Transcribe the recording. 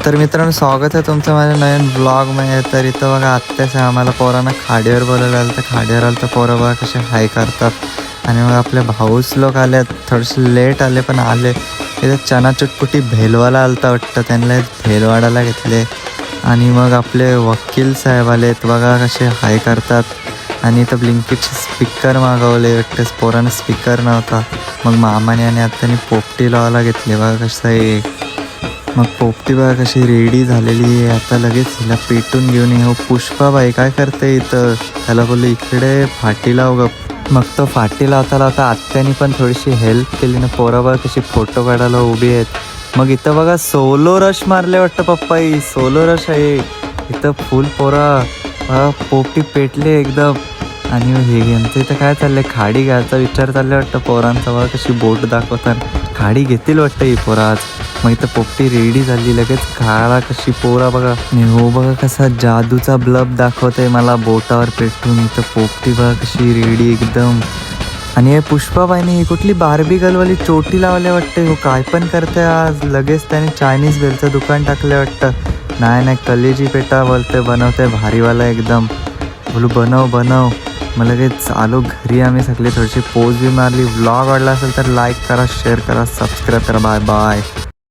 तर मित्रांनो, स्वागत आहे तुमचं माझ्या नवीन ब्लॉगमध्ये. तर इथं बघा, आत्ताच आम्हाला पोरांना खाडीवर बोलायला आलं. तर खाडीवर आलं तर पोरं बघा कसे हाय करतात. आणि मग आपले भाऊच लोक आले, थोडेसे लेट आले पण आले. इथं चना चुटपुटी भेलवाला आलता वाटतं, त्यांना भेलवाडाला घेतले. आणि मग आपले वकील साहेब आलेत, बघा कसे हाय करतात. आणि इथं ब्लिंकिटचे स्पीकर मागवले वाटतं, पोरांना स्पीकर नव्हता. मग मामाने आणि आत्याने पोपटी लावायला घेतली. बघा कसं आहे. मग पोपटी बघा कशी रेडी झालेली आहे. आता लगेच हिला पेटून घेऊन ये. हो पुष्पाबाई काय करते इथं, त्याला बोललो इकडे फाटी लाव ग. मग तो फाटी लावता लावता आत्याने पण थोडीशी हेल्प केली ना. पोरं बघा कशी फोटो काढायला उभी आहेत. मग इथं बघा सोलो रश मारले वाटतं पप्पाई, सोलो रश आहे इथं. फुल पोरा पोपटी पेटले एकदम. आणि हे यांचं इथं काय चाललंय, खाडी घ्यायचा विचार चालला वाटतं पोरांचा. बघा कशी बोट दाखवतात, खाडी घेतील वाटतं ही पोरं आज. मग इथं पोपटी रेडी झाली लगेच खायला. कशी पोरा बघा. आणि हो बघा कसा जादूचा ब्लब दाखवतंय मला बोटावर पेटून. इथं पोपटी बघा कशी रेडी एकदम. आणि हे पुष्पाबाईने ही कुठली बार्बी गर्लवाली चोटी लावल्या वाटते. हो काय पण करते आज. लगेच त्याने चायनीज बेलचं दुकान टाकलं वाटतं. नाही कलेजी पेटा बोलते, बनवते भारीवाला एकदम. बोलू बनव बनव. मग लगेच आलो घरी. आम्ही सगळे थोडीशी पोज बी मारली. व्लॉग आवडला असेल तर लाईक करा, शेअर करा, सबस्क्राईब करा. Bye bye.